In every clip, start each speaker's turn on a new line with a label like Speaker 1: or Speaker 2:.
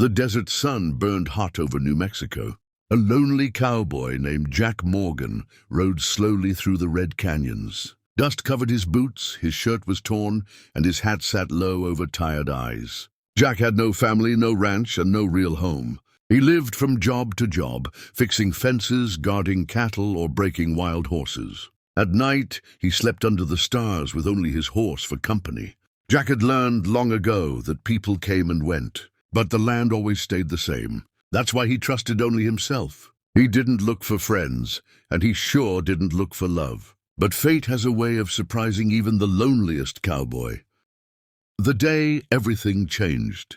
Speaker 1: The desert sun burned hot over New Mexico. A lonely cowboy named Jack Morgan rode slowly through the red canyons. Dust covered his boots, his shirt was torn, and his hat sat low over tired eyes. Jack had no family, no ranch, and no real home. He lived from job to job, fixing fences, guarding cattle, or breaking wild horses. At night, he slept under the stars with only his horse for company. Jack had learned long ago that people came and went, but the land always stayed the same. That's why he trusted only himself. He didn't look for friends, and he sure didn't look for love. But fate has a way of surprising even the loneliest cowboy. The day everything changed.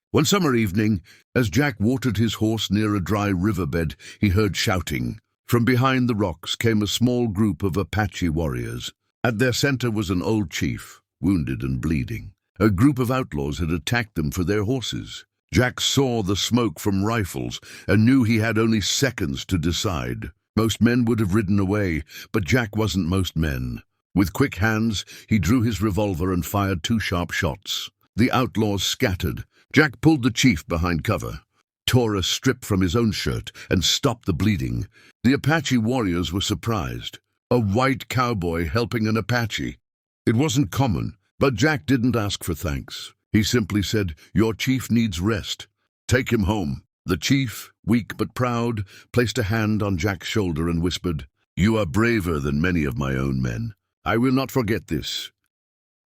Speaker 1: One summer evening, as Jack watered his horse near a dry riverbed, he heard shouting. From behind the rocks came a small group of Apache warriors. At their center was an old chief, wounded and bleeding. A group of outlaws had attacked them for their horses. Jack saw the smoke from rifles and knew he had only seconds to decide. Most men would have ridden away, but Jack wasn't most men. With quick hands, he drew his revolver and fired 2 sharp shots. The outlaws scattered. Jack pulled the chief behind cover, tore a strip from his own shirt, and stopped the bleeding. The Apache warriors were surprised. A white cowboy helping an Apache. It wasn't common, but Jack didn't ask for thanks. He simply said, "Your chief needs rest. Take him home." The chief, weak but proud, placed a hand on Jack's shoulder and whispered, "You are braver than many of my own men. I will not forget this."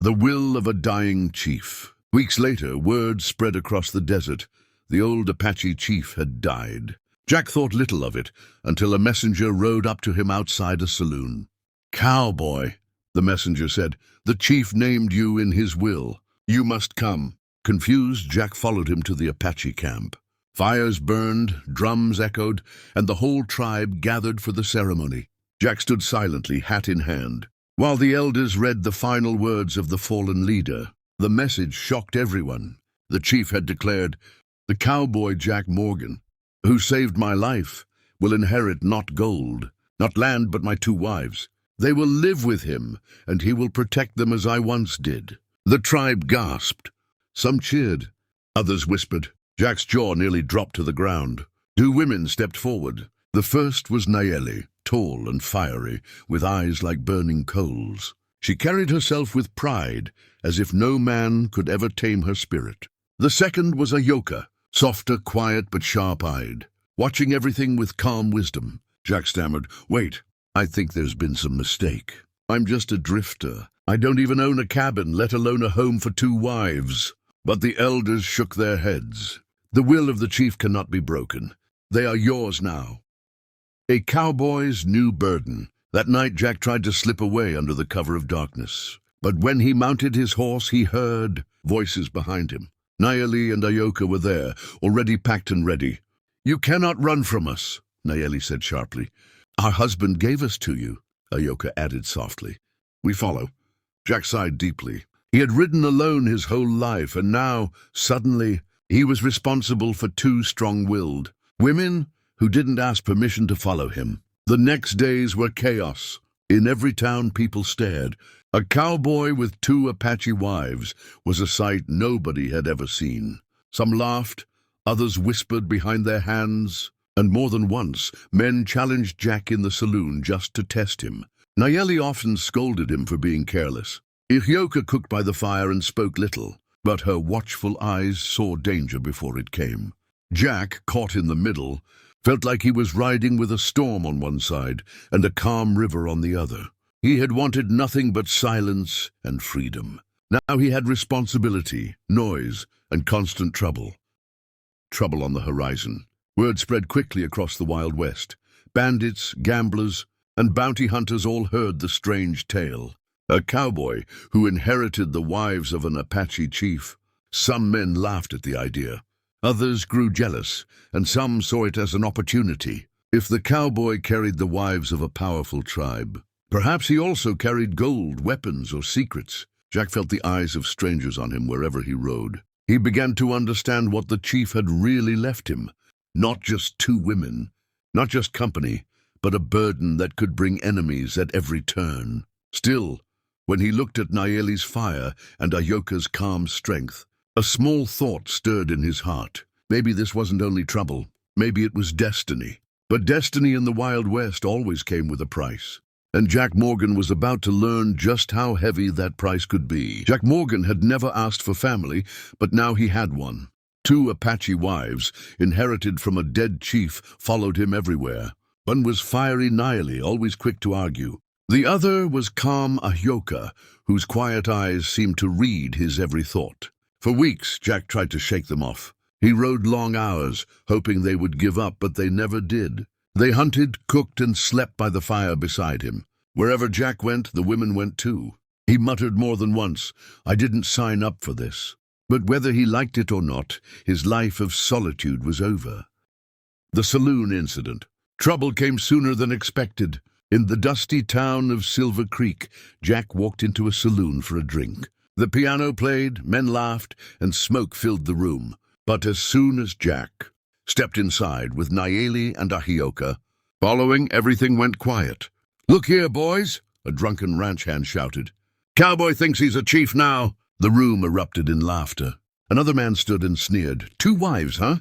Speaker 1: The will of a dying chief. Weeks later, word spread across the desert. The old Apache chief had died. Jack thought little of it until a messenger rode up to him outside a saloon. "Cowboy," the messenger said, "the chief named you in his will. You must come." Confused, Jack followed him to the Apache camp. Fires burned, drums echoed, and the whole tribe gathered for the ceremony. Jack stood silently, hat in hand, while the elders read the final words of the fallen leader. The message shocked everyone. The chief had declared, "The cowboy Jack Morgan, who saved my life, will inherit not gold, not land, but my 2 wives. They will live with him, and he will protect them as I once did." The tribe gasped. Some cheered. Others whispered. Jack's jaw nearly dropped to the ground. 2 women stepped forward. The first was Nayeli, tall and fiery, with eyes like burning coals. She carried herself with pride, as if no man could ever tame her spirit. The second was Ayoka, softer, quiet, but sharp-eyed, watching everything with calm wisdom. Jack stammered, "Wait, I think there's been some mistake. I'm just a drifter. I don't even own a cabin, let alone a home for 2 wives." But the elders shook their heads. "The will of the chief cannot be broken. They are yours now." A cowboy's new burden. That night Jack tried to slip away under the cover of darkness. But when he mounted his horse, he heard voices behind him. Nayeli and Ayoka were there, already packed and ready. "You cannot run from us," Nayeli said sharply. "Our husband gave us to you," Ayoka added softly. "We follow." Jack sighed deeply. He had ridden alone his whole life, and now, suddenly, he was responsible for 2 strong-willed women who didn't ask permission to follow him. The next days were chaos. In every town, people stared. A cowboy with 2 Apache wives was a sight nobody had ever seen. Some laughed, others whispered behind their hands, and more than once, men challenged Jack in the saloon just to test him. Nayeli often scolded him for being careless. Ayoka cooked by the fire and spoke little, but her watchful eyes saw danger before it came. Jack, caught in the middle, felt like he was riding with a storm on one side and a calm river on the other. He had wanted nothing but silence and freedom. Now he had responsibility, noise, and constant trouble. Trouble on the horizon. Word spread quickly across the Wild West. Bandits, gamblers, and bounty hunters all heard the strange tale. A cowboy who inherited the wives of an Apache chief. Some men laughed at the idea. Others grew jealous, and some saw it as an opportunity. If the cowboy carried the wives of a powerful tribe, perhaps he also carried gold, weapons, or secrets. Jack felt the eyes of strangers on him wherever he rode. He began to understand what the chief had really left him. Not just 2 women, not just company, but a burden that could bring enemies at every turn. Still, when he looked at Nayeli's fire and Ayoka's calm strength, A small thought stirred in his heart. Maybe this wasn't only trouble. Maybe it was destiny. But destiny in the Wild West always came with a price. And Jack Morgan was about to learn just how heavy that price could be. Jack Morgan had never asked for family, but now he had one. 2 Apache wives, inherited from a dead chief, followed him everywhere. One was fiery Naili, always quick to argue. The other was calm Ahyoka, whose quiet eyes seemed to read his every thought. For weeks, Jack tried to shake them off. He rode long hours, hoping they would give up, but they never did. They hunted, cooked, and slept by the fire beside him. Wherever Jack went, the women went too. He muttered more than once, "I didn't sign up for this." But whether he liked it or not, his life of solitude was over. The saloon incident. Trouble came sooner than expected. In the dusty town of Silver Creek, Jack walked into a saloon for a drink. The piano played, men laughed, and smoke filled the room. But as soon as Jack stepped inside with Naili and Ahioka, following, everything went quiet. "Look here, boys," a drunken ranch hand shouted. "Cowboy thinks he's a chief now." The room erupted in laughter. Another man stood and sneered. "2 wives, huh?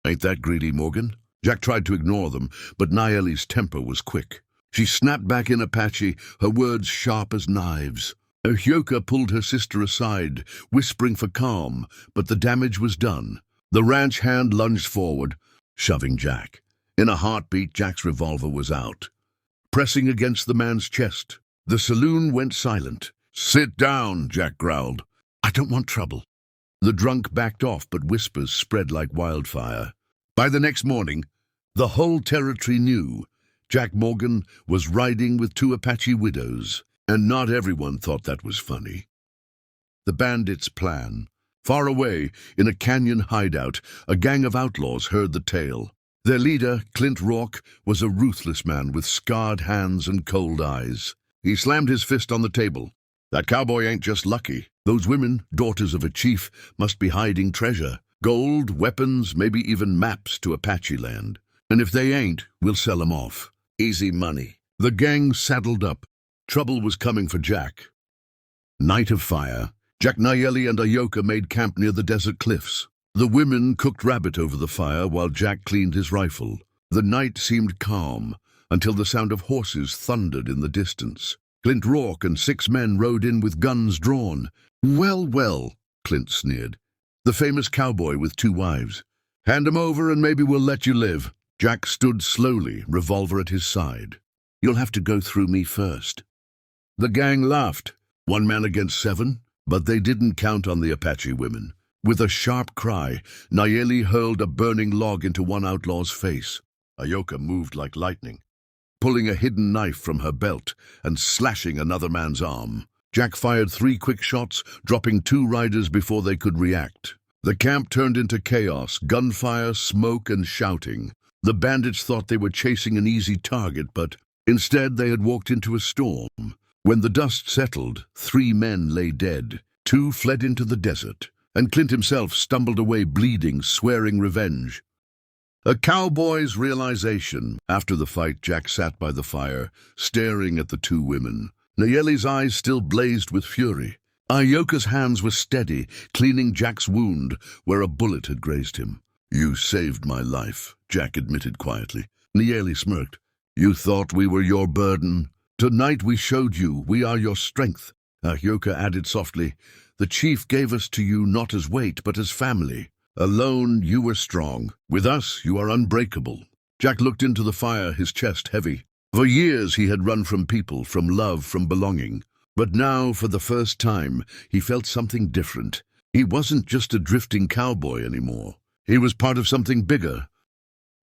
Speaker 1: Ain't that greedy, Morgan?" Jack tried to ignore them, but Naili's temper was quick. She snapped back in Apache, her words sharp as knives. Ahioka pulled her sister aside, whispering for calm, but the damage was done. The ranch hand lunged forward, shoving Jack. In a heartbeat, Jack's revolver was out, pressing against the man's chest. The saloon went silent. "Sit down," Jack growled. "I don't want trouble." The drunk backed off, but whispers spread like wildfire. By the next morning, the whole territory knew Jack Morgan was riding with 2 Apache widows, and not everyone thought that was funny. The Bandits' plan. Far away, in a canyon hideout, a gang of outlaws heard the tale. Their leader, Clint Rourke, was a ruthless man with scarred hands and cold eyes. He slammed his fist on the table. "That cowboy ain't just lucky. Those women, daughters of a chief, must be hiding treasure. Gold, weapons, maybe even maps to Apache land. And if they ain't, we'll sell 'em off. Easy money." The gang saddled up. Trouble was coming for Jack. Night of fire. Jack, Naili, and Ahioka made camp near the desert cliffs. The women cooked rabbit over the fire while Jack cleaned his rifle. The night seemed calm until the sound of horses thundered in the distance. Clint Rourke and 6 men rode in with guns drawn. "Well, well," Clint sneered. "The famous cowboy with 2 wives. Hand 'em over and maybe we'll let you live." Jack stood slowly, revolver at his side. "You'll have to go through me first." The gang laughed. 1 man against 7, but they didn't count on the Apache women. With a sharp cry, Naili hurled a burning log into one outlaw's face. Ahioka moved like lightning, pulling a hidden knife from her belt and slashing another man's arm. Jack fired 3 quick shots, dropping 2 riders before they could react. The camp turned into chaos, gunfire, smoke, and shouting. The bandits thought they were chasing an easy target, but instead they had walked into a storm. When the dust settled, 3 men lay dead. 2 fled into the desert, and Clint himself stumbled away bleeding, swearing revenge. A cowboy's realization. After the fight, Jack sat by the fire, staring at the 2 women. Naili's eyes still blazed with fury. Ahioka's hands were steady, cleaning Jack's wound where a bullet had grazed him. "You saved my life," Jack admitted quietly. Naili smirked. "You thought we were your burden? Tonight we showed you we are your strength." Ahioka added softly, "The chief gave us to you not as weight, but as family. Alone, you were strong. With us, you are unbreakable." Jack looked into the fire, his chest heavy. For years he had run from people, from love, from belonging. But now, for the first time, he felt something different. He wasn't just a drifting cowboy anymore. He was part of something bigger.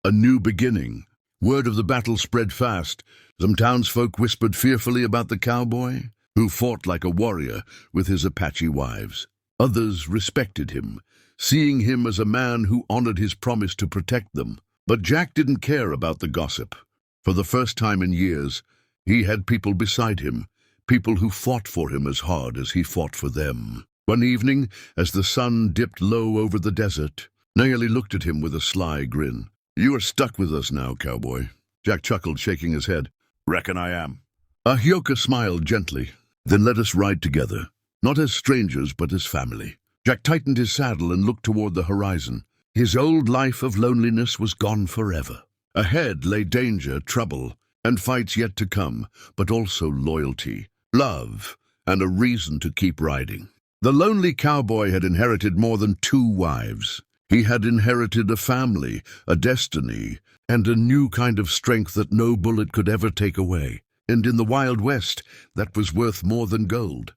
Speaker 1: A new beginning. Word of the battle spread fast. Some townsfolk whispered fearfully about the cowboy, who fought like a warrior with his Apache wives. Others respected him, seeing him as a man who honored his promise to protect them. But Jack didn't care about the gossip. For the first time in years, he had people beside him, people who fought for him as hard as he fought for them. One evening, as the sun dipped low over the desert, Naili looked at him with a sly grin. "You are stuck with us now, cowboy." Jack chuckled, shaking his head. "Reckon I am." Ahioka smiled gently. "Then let us ride together, not as strangers, but as family." Jack tightened his saddle and looked toward the horizon. His old life of loneliness was gone forever. Ahead lay danger, trouble, and fights yet to come, but also loyalty, love, and a reason to keep riding. The lonely cowboy had inherited more than 2 wives. He had inherited a family, a destiny, and a new kind of strength that no bullet could ever take away. And in the Wild West, that was worth more than gold.